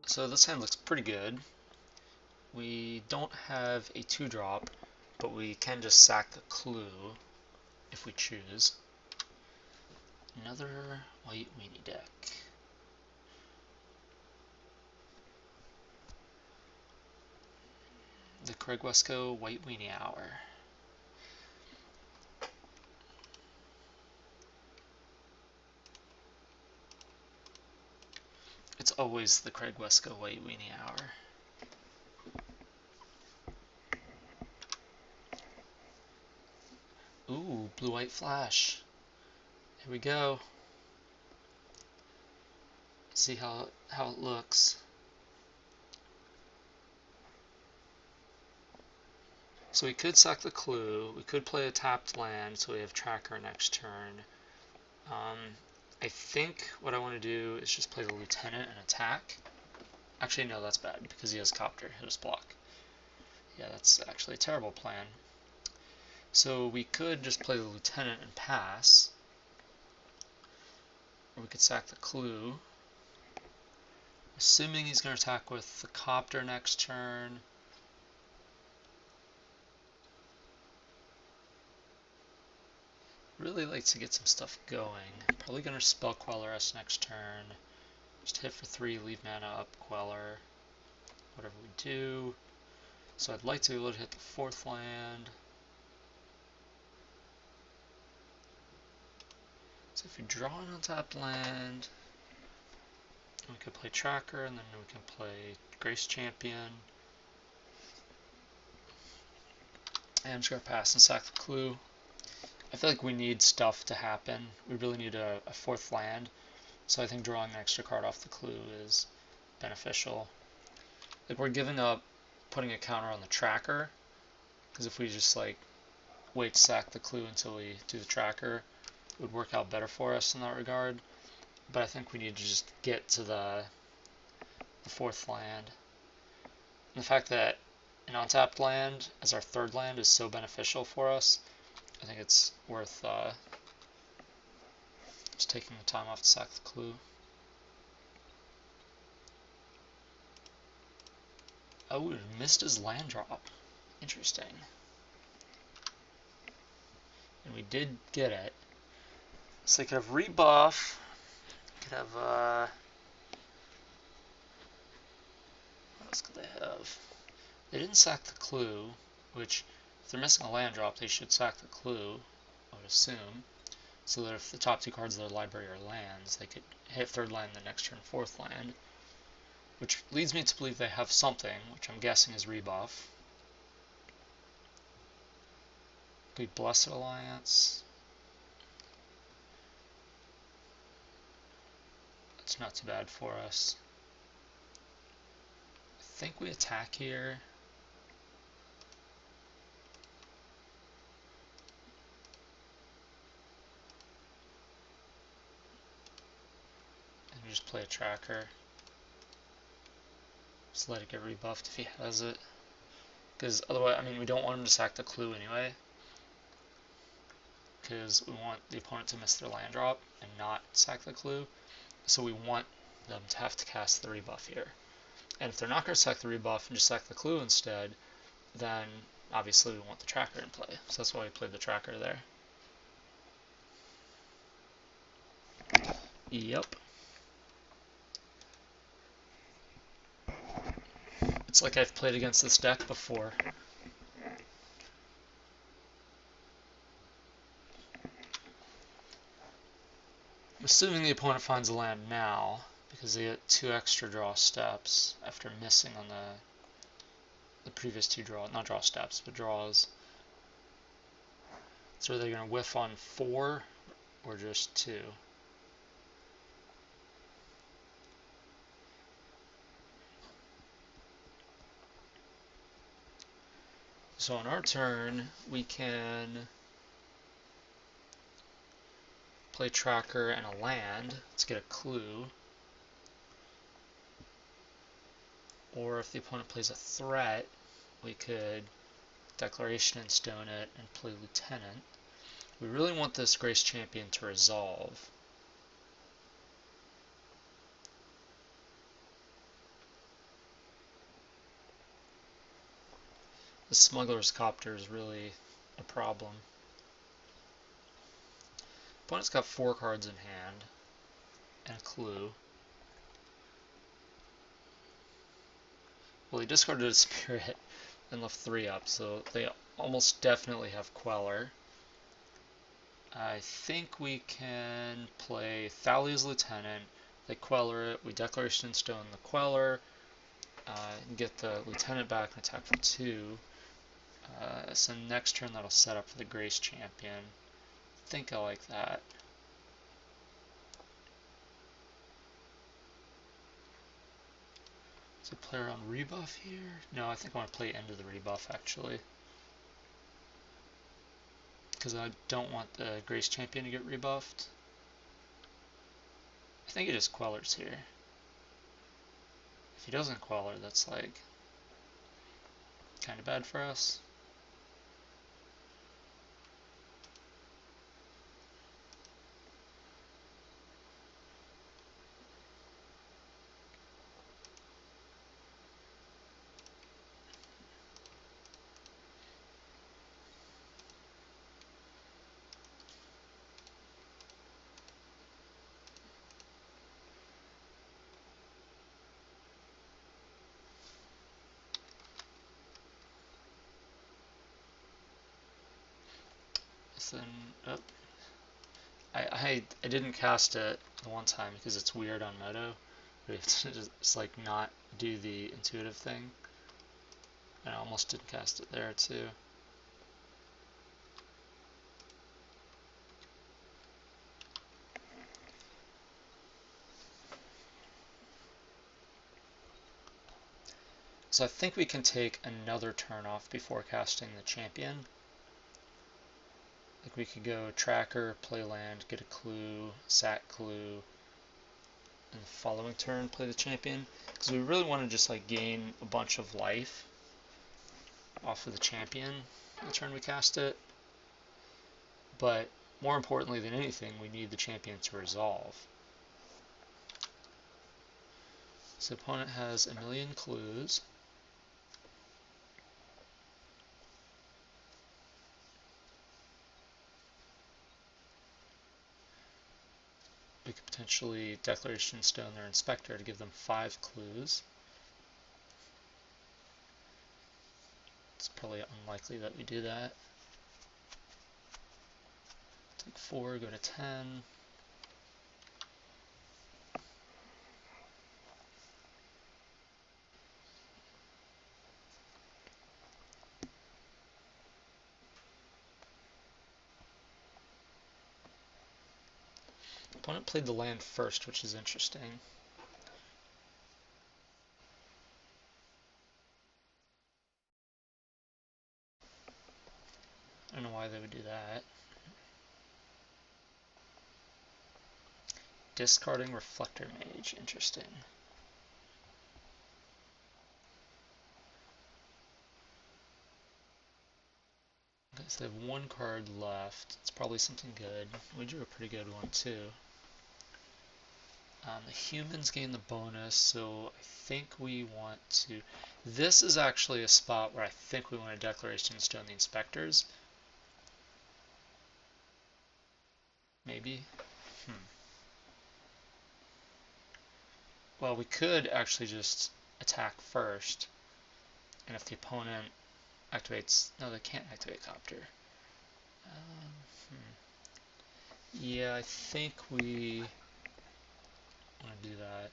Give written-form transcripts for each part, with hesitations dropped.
So this hand looks pretty good. We don't have a 2-drop, but we can just sack a clue if we choose. Another white weenie deck. The Craig Wescoe White Weenie Hour. It's always the Craig Wescoe White Weenie Hour. Ooh, blue-white flash. Here we go. See how it looks. So we could sack the clue. We could play a tapped land, so we have tracker next turn. I think what I want to do is just play the lieutenant and attack. Actually, no, that's bad because he has copter. He'll just block. Yeah, that's actually a terrible plan. So we could just play the lieutenant and pass. Or we could sack the clue. Assuming he's going to attack with the copter next turn. Really like to get some stuff going. Probably going to spell Queller us next turn. Just hit for 3, leave mana up, Queller. Whatever we do. So I'd like to be able to hit the 4th land. So if we draw an untapped land, we could play Tracker, and then we can play Grace Champion. And I'm just going to pass and sack the clue. I feel like we need stuff to happen. We really need a 4th land. So I think drawing an extra card off the clue is beneficial. Like, we're giving up putting a counter on the tracker, because if we just like wait to sack the clue until we do the tracker, it would work out better for us in that regard. But I think we need to just get to the 4th land. And the fact that an untapped land as our 3rd land is so beneficial for us, I think it's worth just taking the time off to sack the clue. Oh, we missed his land drop. Interesting. And we did get it. So they could have rebuff. Could have what else could they have? They didn't sack the clue, which if they're missing a land drop, they should sack the clue, I would assume. So that if the top 2 cards of their library are lands, they could hit 3rd land the next turn, 4th land. Which leads me to believe they have something, which I'm guessing is rebuff. Could be Blessed Alliance. That's not too bad for us. I think we attack here. And we just play a tracker. Just let it get rebuffed if he has it. Because otherwise, I mean, we don't want him to sack the clue anyway. Because we want the opponent to miss their land drop and not sack the clue. So we want them to have to cast the rebuff here. And if they're not going to sack the rebuff and just sack the clue instead, then obviously we want the tracker in play. So that's why we played the tracker there. Yep. It's like I've played against this deck before. I'm assuming the opponent finds a land now, because they get 2 extra draw steps after missing on the previous 2 not draw steps, but draws. So are they going to whiff on 4 or just 2? So on our turn, we can play tracker and a land. Let's get a clue. Or if the opponent plays a threat, we could Declaration and Stone it and play Lieutenant. We really want this Grace Champion to resolve. The Smuggler's Copter is really a problem. Opponent's got 4 cards in hand and a clue. Well, he discarded a Spirit and left 3 up, so they almost definitely have Queller. I think we can play Thalia's Lieutenant. They Queller it. We Declaration Stone the Queller. And get the Lieutenant back and attack for 2. So next turn that'll set up for the Grace Champion. I think I like that. Is a player on rebuff here? No, I think I want to play End of the Rebuff actually. Because I don't want the Grace Champion to get rebuffed. I think it just Quellers here. If he doesn't Queller, that's like kind of bad for us. Then, oh, I didn't cast it the one time because it's weird on Moto. We have to just like not do the intuitive thing. And I almost didn't cast it there too. So I think we can take another turn off before casting the champion. Like we could go tracker, play land, get a clue, sack clue, and the following turn play the champion. Because we really want to just like gain a bunch of life off of the champion the turn we cast it. But more importantly than anything, we need the champion to resolve. So opponent has a million clues. We could potentially Declaration Stone their Inspector to give them 5 clues. It's probably unlikely that we do that. Take 4, go to 10. Opponent played the land first, which is interesting. I don't know why they would do that. Discarding Reflector Mage, interesting. Okay, so they have 1 card left. It's probably something good. We drew a pretty good one too. The humans gain the bonus, so I think we want to... This is actually a spot where I think we want to Declaration Stone the Inspectors. Maybe? Well, we could actually just attack first, and if the opponent activates... No, they can't activate Copter. Yeah, I think we want to do that.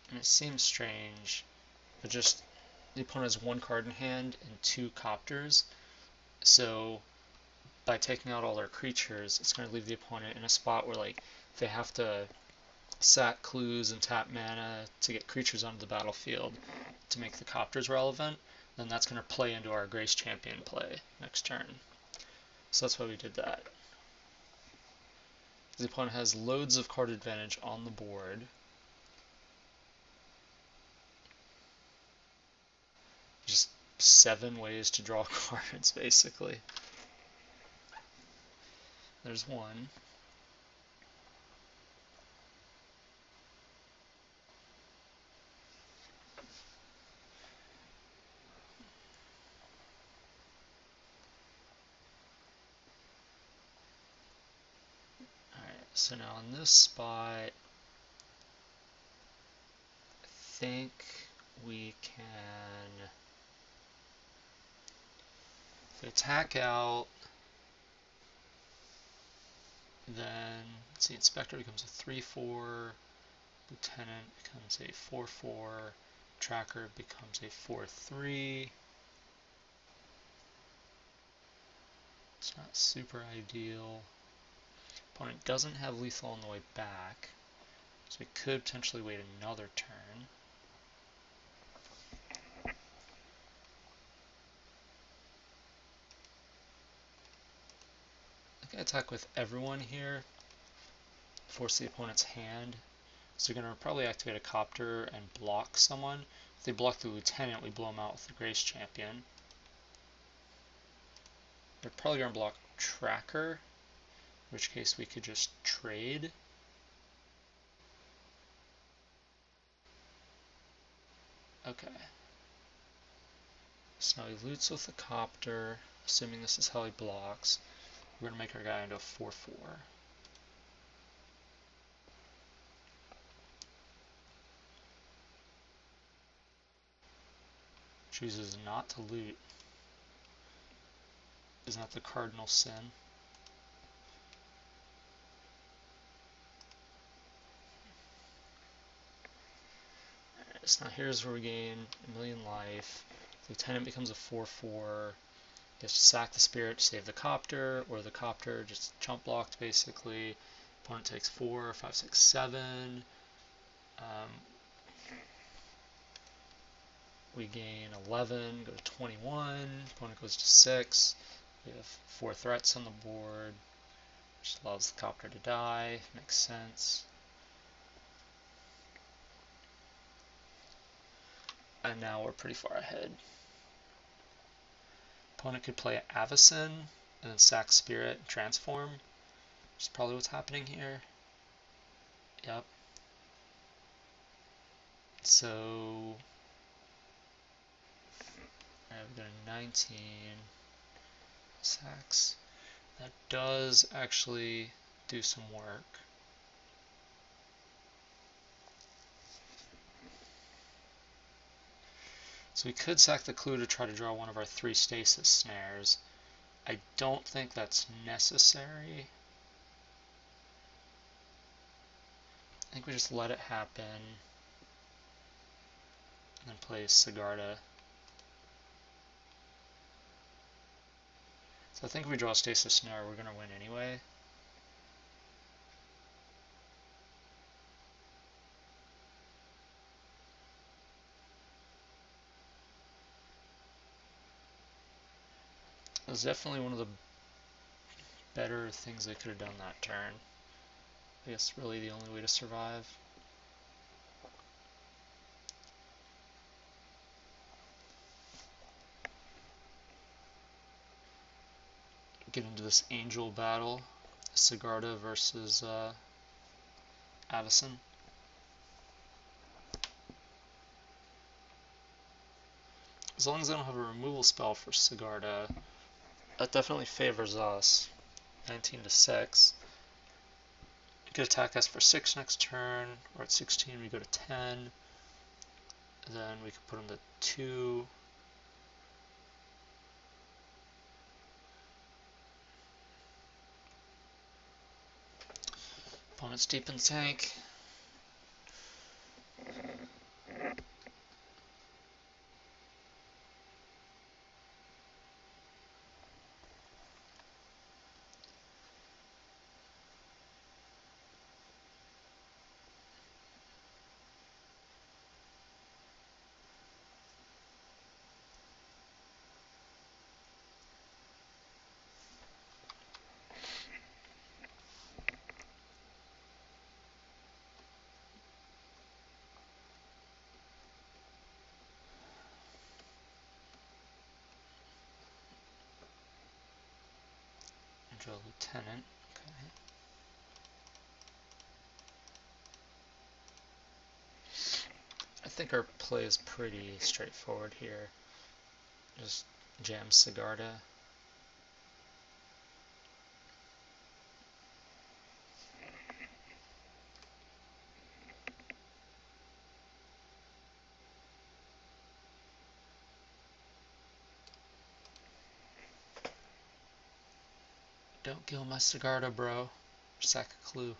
And it seems strange, but just the opponent has 1 card in hand and 2 Copters, so by taking out all their creatures, it's going to leave the opponent in a spot where like they have to sack clues and tap mana to get creatures onto the battlefield to make the Copters relevant. then that's going to play into our Grace Champion play next turn. So that's why we did that. The opponent has loads of card advantage on the board. Just 7 ways to draw cards, basically. There's one. Alright, so now in this spot, I think we can, if we attack out, then, let's see, Inspector becomes a 3/4, Lieutenant becomes a 4/4, Tracker becomes a 4/3. It's not super ideal. Opponent doesn't have lethal on the way back, so we could potentially wait another turn. I can attack with everyone here, force the opponent's hand. So you're going to probably activate a Copter and block someone. If they block the Lieutenant, we blow them out with the Grace Champion. They're probably going to block Tracker, in which case we could just trade. Okay. So now he loots with the Copter, assuming this is how he blocks. We're going to make our guy into a 4/4. Chooses not to loot. Isn't that the cardinal sin? Alright, so now here's where we gain 1,000,000 life. Lieutenant becomes a 4/4. He has to sack the Spirit to save the Copter, or the Copter just chump blocked basically. Opponent takes 4, 5, 6, 7. We gain 11, go to 21. Opponent goes to 6. We have 4 threats on the board, which allows the Copter to die. Makes sense. And now we're pretty far ahead. Opponent could play Avacyn and then sack Spirit and transform, which is probably what's happening here. Yep. So we go to 19. Sacks. That does actually do some work. So we could sack the Clue to try to draw one of our 3 stasis snares. I don't think that's necessary. I think we just let it happen and then play Sigarda. So I think if we draw a stasis snare, we're going to win anyway. It was definitely one of the better things they could have done that turn. I guess really the only way to survive. Get into this angel battle, Sigarda versus Avacyn. As long as I don't have a removal spell for Sigarda, that definitely favors us. 19 to 6. You could attack us for 6 next turn, or at 16 we go to 10. Then we could put him to 2. Opponent's deep in the tank. draw Lieutenant. Okay. I think our play is pretty straightforward here. Just jam Sigarda. Don't kill my Sigarda, bro. Sack a clue.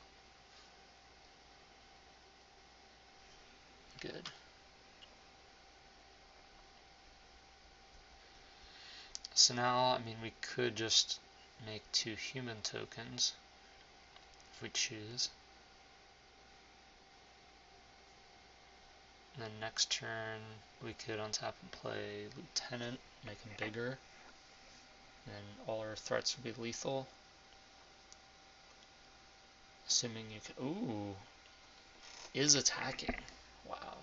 Good. So now, I mean, we could just make 2 human tokens if we choose. And then next turn, we could untap and play Lieutenant, make him bigger. And all our threats would be lethal. Assuming you can. Ooh. Is attacking. Wow.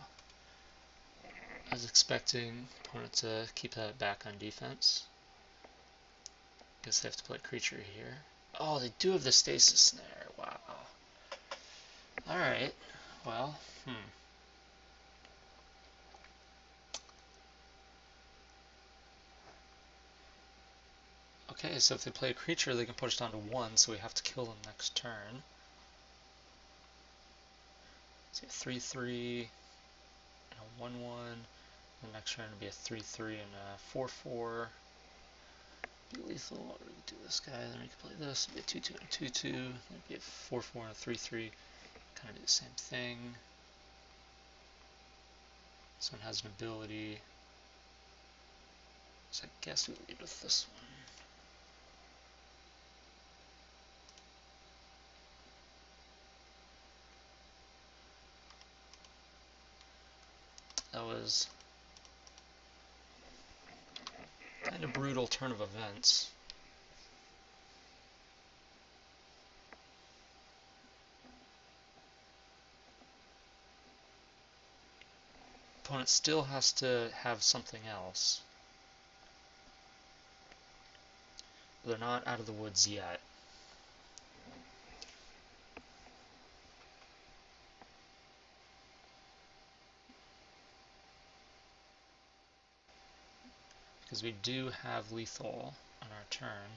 I was expecting opponent to keep that back on defense. Guess they have to play creature here. Oh, they do have the stasis snare. Wow. Alright. Well, Okay, so if they play a creature, they can push down to 1, so we have to kill them next turn. So 3/3 and a 1/1. The next turn would be a 3/3 and a 4/4. Be lethal. What do we do this guy? Then we can play this. It'd be a 2/2 and a 2/2. Then it'd be a 4/4 and a 3/3. Kind of do the same thing. This one has an ability. So I guess we lead with this one. That was kind of brutal turn of events. Opponent still has to have something else. They're not out of the woods yet. Because we do have lethal on our turn.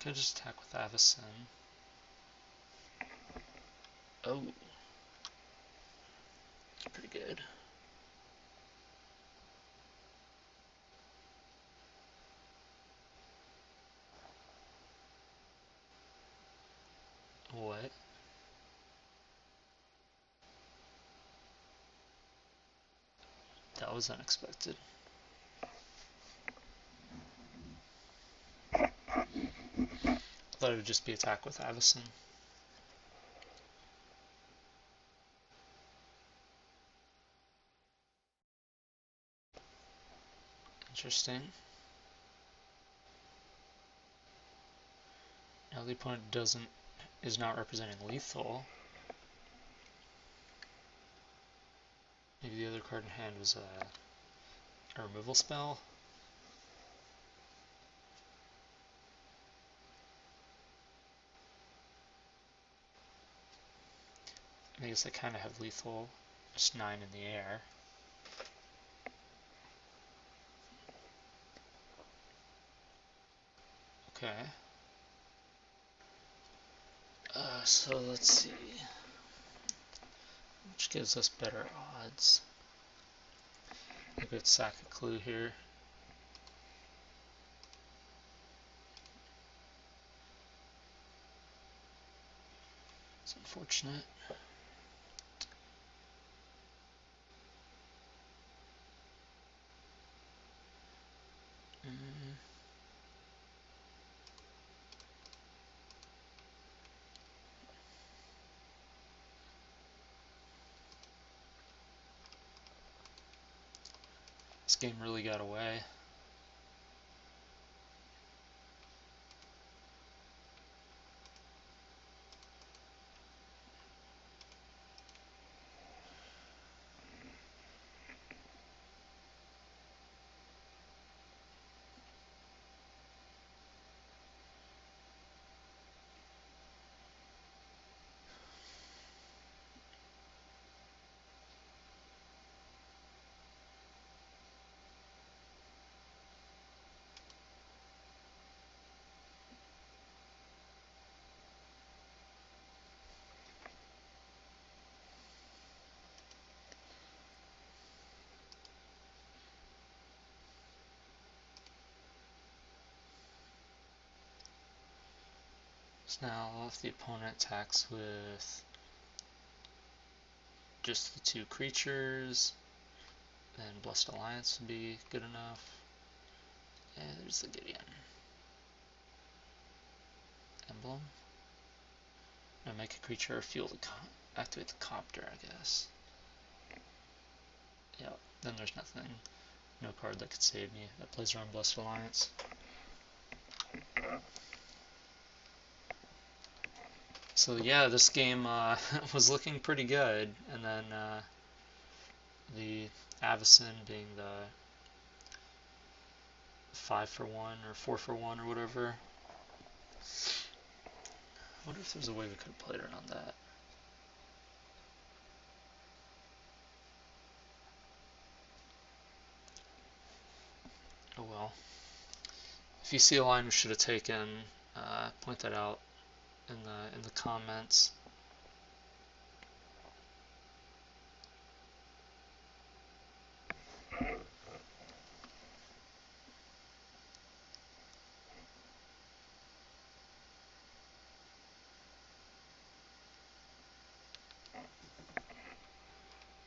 Could just attack with Avacyn. Oh. That's pretty good. What? That was unexpected. I thought it would just be attack with Avacyn. Interesting. Now the opponent is not representing lethal. Maybe the other card in hand was a removal spell. I guess I kind of have lethal, just 9 in the air. Okay. So let's see. Which gives us better odds? I could sack a clue here. It's unfortunate. This game really got away. So now if the opponent attacks with just the 2 creatures, then Blessed Alliance would be good enough. And there's the Gideon emblem. Now make a creature fuel the activate the copter, I guess. Yep, then there's nothing, no card that could save me that plays around Blessed Alliance. So yeah, this game was looking pretty good, and then the Avacyn being the 5-for-1 or 4-for-1 or whatever. I wonder if there's a way we could have played around that. Oh well. If you see a line we should have taken, point that out in the comments.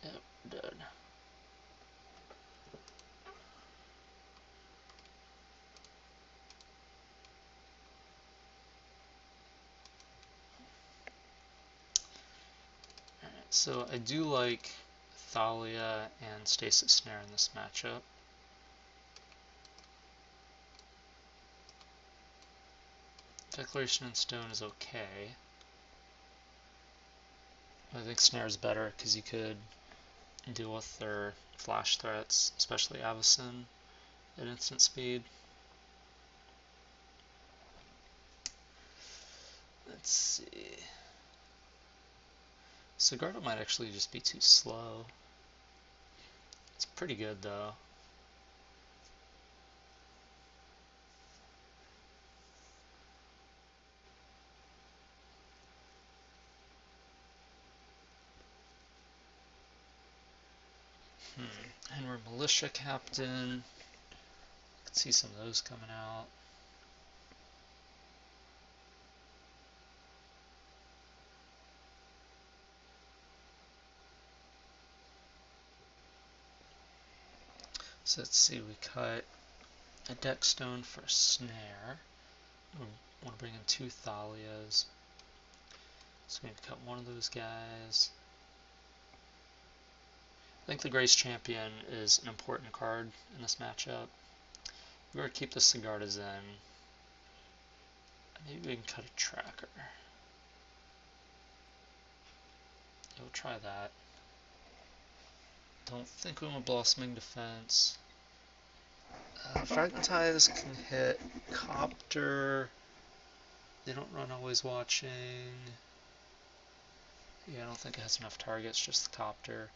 Yep, dead. Alright, so I do like Thalia and Stasis Snare in this matchup. Declaration in Stone is okay. I think Snare is better because you could deal with their flash threats, especially Avacyn at instant speed. Let's see. Sigarda might actually just be too slow. It's pretty good though. And we're Militia Captain. I can see some of those coming out. So let's see, we cut a Deck Stone for Snare. We want to bring in 2 Thalias. So we need to cut one of those guys. I think the Grace Champion is an important card in this matchup. We're going to keep the Sigardas in. Maybe we can cut a Tracker. Yeah, we'll try that. Don't think we want Blossoming Defense. Fragmentize can hit Copter. They don't run Always Watching. Yeah, I don't think it has enough targets, just the Copter.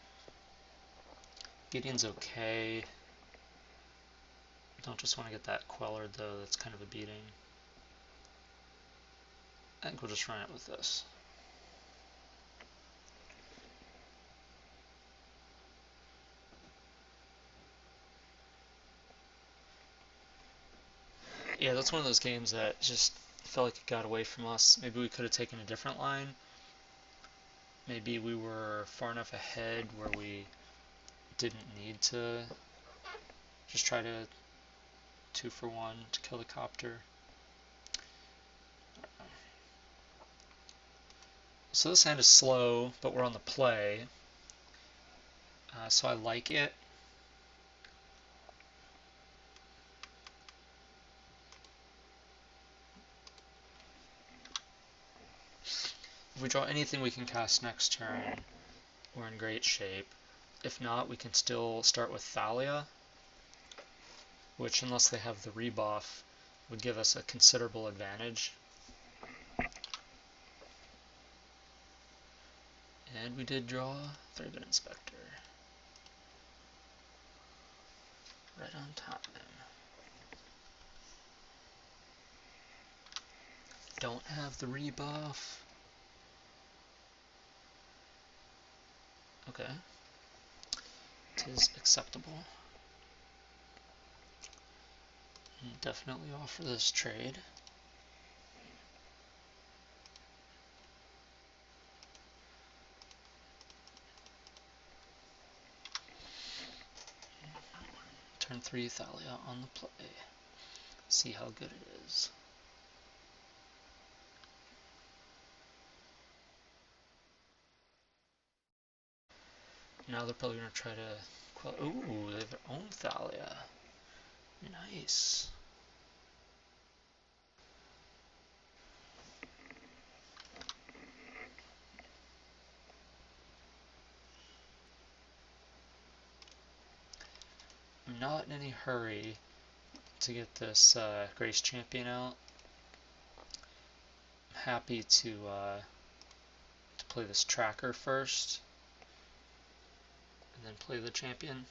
Gideon's okay. Don't just want to get that Queller though, that's kind of a beating. I think we'll just run it with this. Yeah, that's one of those games that just felt like it got away from us. Maybe we could have taken a different line. Maybe we were far enough ahead where we didn't need to just try to 2-for-1 to kill the Copter. So this hand is slow, but we're on the play. So I like it. If we draw anything we can cast next turn, we're in great shape. If not, we can still start with Thalia, which, unless they have the rebuff, would give us a considerable advantage. And we did draw Thraben Inspector. Right on time. Don't have the rebuff. Okay. It is acceptable. Definitely offer this trade. 3 Thalia on the play. See how good it is. Now they're probably going to try to... Ooh, they have their own Thalia. Nice. I'm not in any hurry to get this Grace Champion out. I'm happy to play this tracker first, and then play the champion.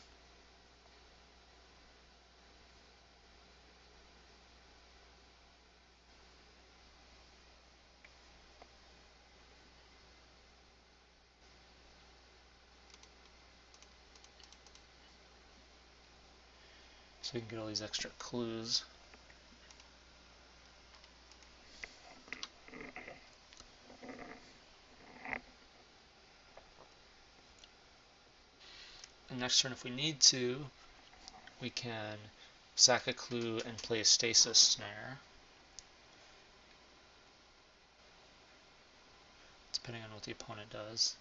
So we can get all these extra clues. And next turn, if we need to, we can sack a clue and play a stasis snare, depending on what the opponent does.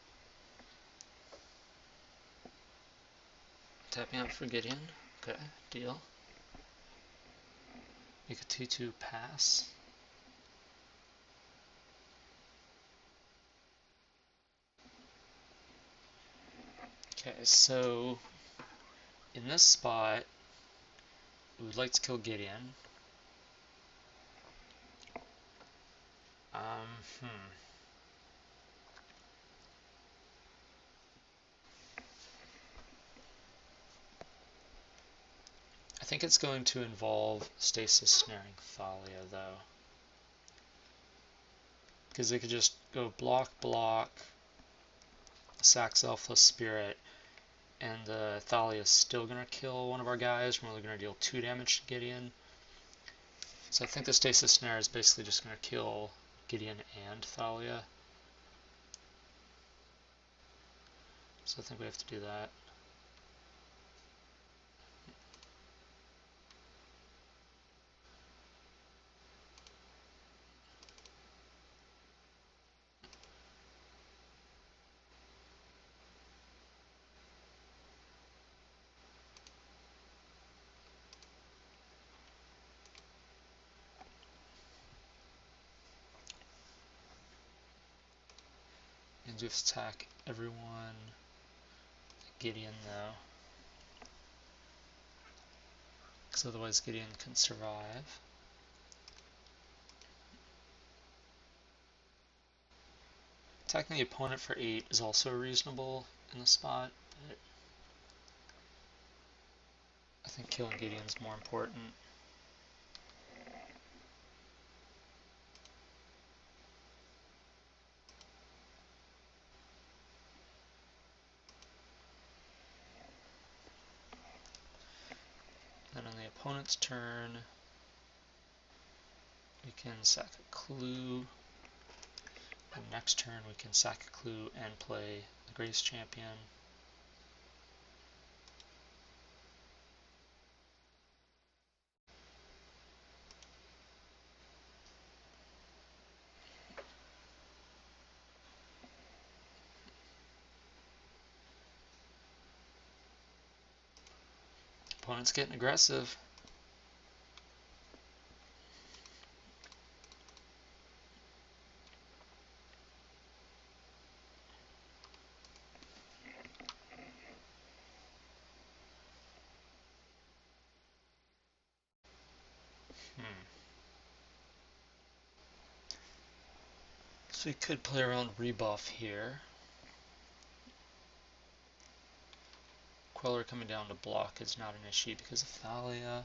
Tapping out for Gideon. Okay, deal. Make a 2-2 pass. Okay, so in this spot, we would like to kill Gideon. I think it's going to involve stasis snaring Thalia, though. Because they could just go block, block, sack Selfless Spirit, and the Thalia is still going to kill one of our guys. We're only going to deal 2 damage to Gideon. So I think the stasis snare is basically just going to kill Gideon and Thalia. So I think we have to do that. And just attack everyone. Gideon, though. Because otherwise Gideon can survive. Attacking the opponent for 8 is also reasonable in the spot, but I think killing Gideon's more important. Then on the opponent's turn, we can sack a clue. And next turn we can sack a clue and play the Grace Champion. Opponent's getting aggressive. So we could play around rebuff here. Queller coming down to block is not an issue because of Thalia.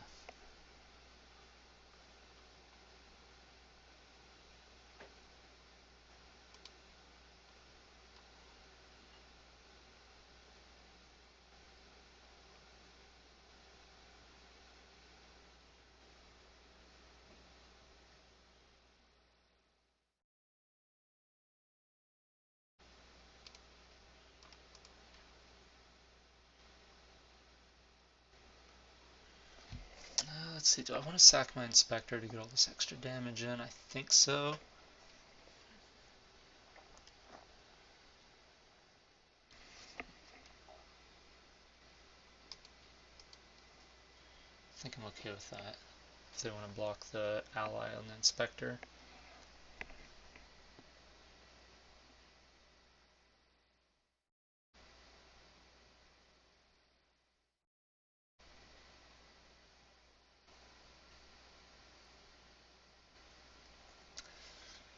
let's see, do I want to sack my Inspector to get all this extra damage in? I think so. I think I'm okay with that. If they want to block the ally on the Inspector.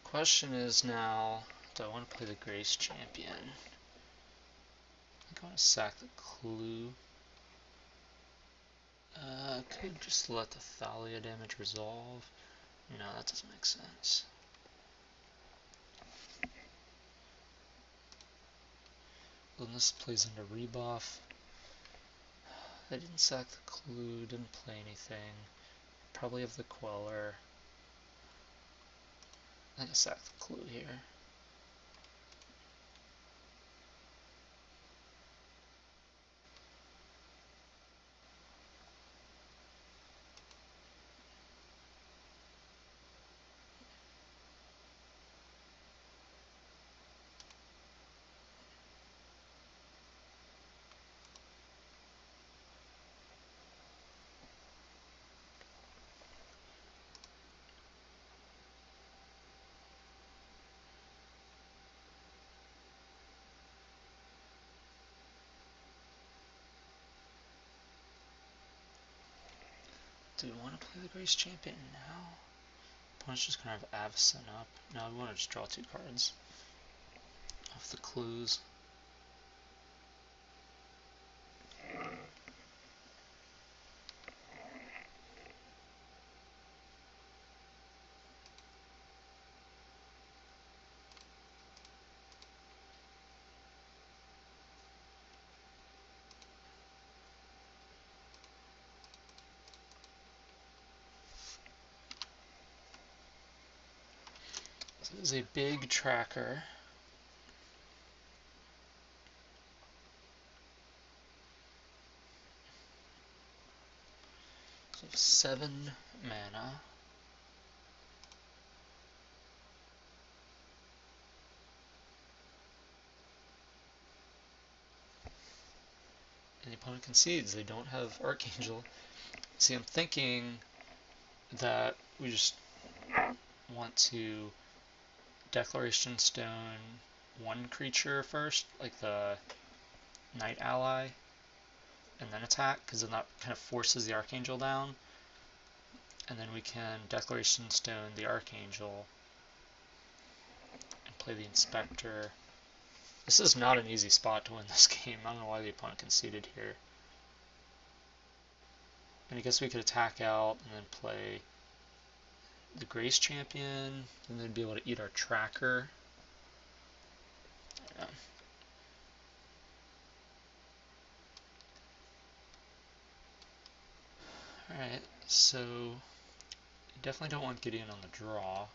Question is now, do I want to play the Grace Champion? I think I want to sack the Clue. Could just let the Thalia damage resolve. No, that doesn't make sense. Then this plays into rebuff. I didn't sack the Clue, didn't play anything. Probably have the Queller. I think I sack the Clue here. Do we want to play the Grace Champion now? Opponent's just gonna have Avacyn up. No, we want to just draw 2 cards off the Clues. So it is a big tracker. So 7 mana. And the opponent concedes. They don't have Archangel. See, I'm thinking that we just want to Declaration Stone 1 creature first, like the Knight ally, and then attack, because then that kind of forces the Archangel down. And then we can Declaration Stone the Archangel and play the Inspector. This is not an easy spot to win this game. I don't know why the opponent conceded here. And I guess we could attack out and then play the Grace Champion, and then be able to eat our tracker. Yeah. Alright, so you definitely don't want Gideon on the draw.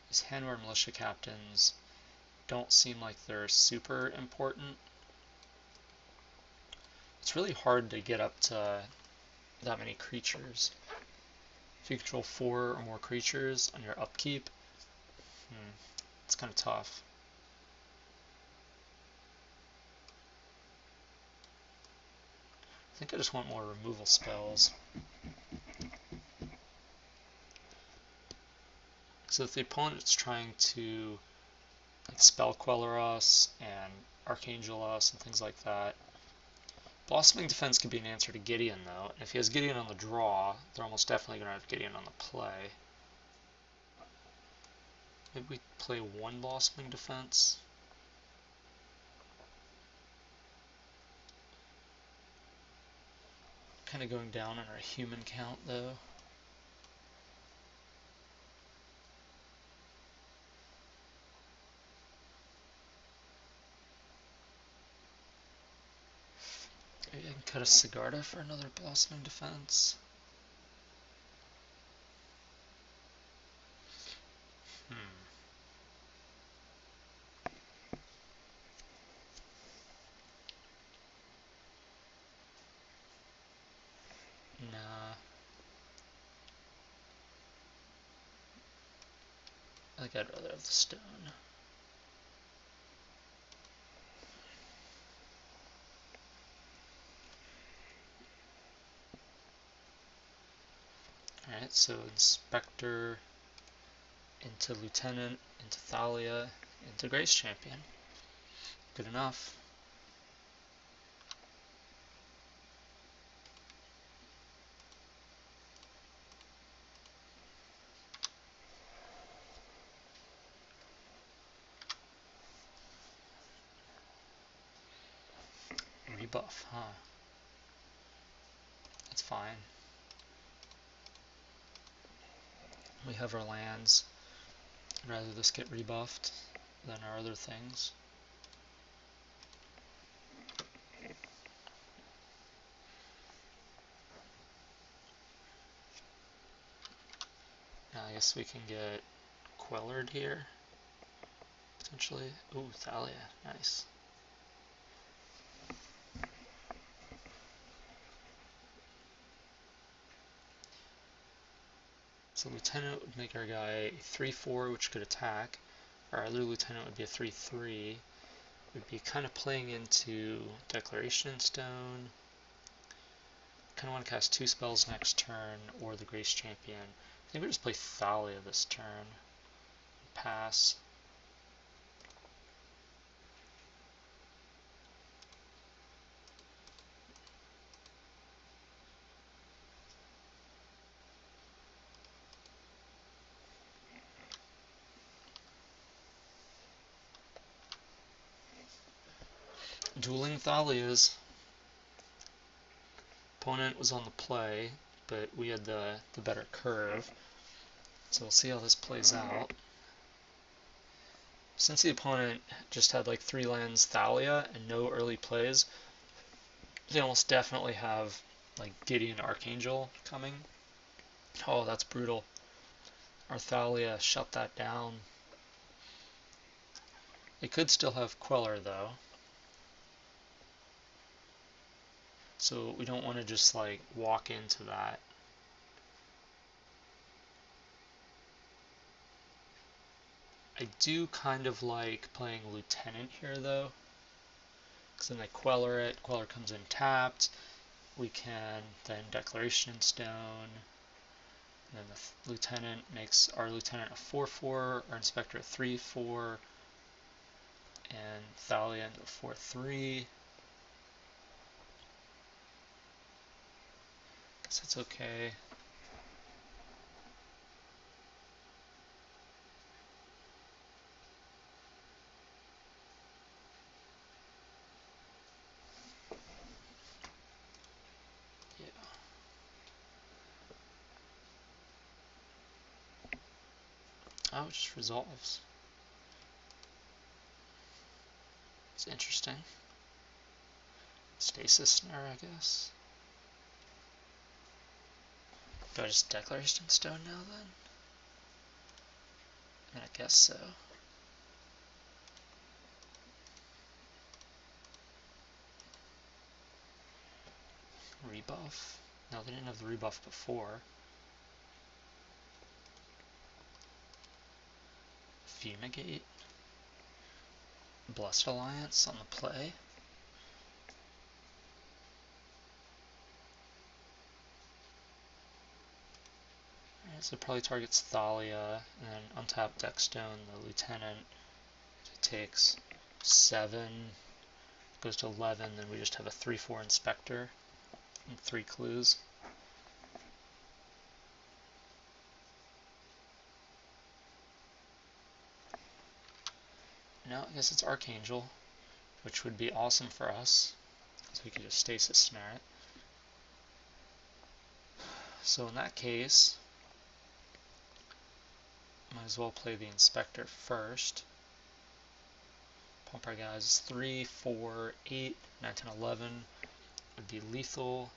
These Handware Militia Captains don't seem like they're super important. It's really hard to get up to that many creatures. If you control 4 or more creatures on your upkeep, it's kind of tough. I think I just want more removal spells. So if the opponent is trying to like Spell Queller us and Archangel us and things like that, Blossoming Defense could be an answer to Gideon, though. And if he has Gideon on the draw, they're almost definitely going to have Gideon on the play. Maybe we play 1 Blossoming Defense. Kind of going down on our human count, though. Maybe I can cut a Sigarda for another Blossoming Defense. Nah. I think I'd rather have the stone. Alright, so Inspector into Lieutenant, into Thalia, into Grace Champion. Good enough. Rebuff, huh? That's fine. We have our lands. I'd rather this get rebuffed than our other things. Now I guess we can get Quellered here, potentially. Ooh, Thalia, nice. So Lieutenant would make our guy a 3/4, which could attack. Our other Lieutenant would be a 3/3. We'd be kind of playing into Declaration Stone. Kind of want to cast 2 spells next turn, or the Grace Champion. I think we just play Thalia this turn. Pass. Dueling Thalias. Opponent was on the play, but we had the better curve. So we'll see how this plays out. Since the opponent just had like 3 lands Thalia and no early plays, they almost definitely have like Gideon Archangel coming. Oh, that's brutal. Our Thalia shut that down. They could still have Queller though. So we don't want to just like walk into that. I do kind of like playing Lieutenant here though, because then they Queller it, Queller comes in tapped, we can then Declaration Stone, and then the Lieutenant makes our Lieutenant a 4/4, our Inspector a 3/4, and Thalia into a 4/3. Guess that's okay. Yeah. Oh, it just resolves. It's interesting. Stasis Snare, I guess. Do I just Declaration Stone now then? I guess so. Rebuff? No, they didn't have the rebuff before. Fumigate. Blessed Alliance on the play. Alright, so it probably targets Thalia, and then untap Deckstone, the Lieutenant. It takes 7, goes to 11, then we just have a 3/4 Inspector and 3 clues. Now I guess it's Archangel, which would be awesome for us, so we could just Stasis Snare it. So in that case, might as well play the Inspector first. Pump our guys 3, 4, 8, 9, 10, 11 would be lethal.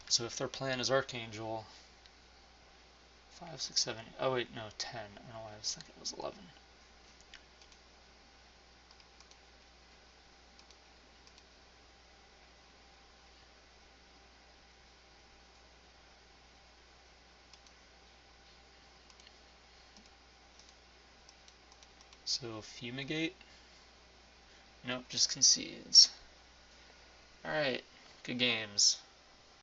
So if their plan is Archangel, 5, 6, 7, oh wait, no, 10. I don't know why I was thinking it was 11. So Fumigate. Nope, just concedes. Alright, good games.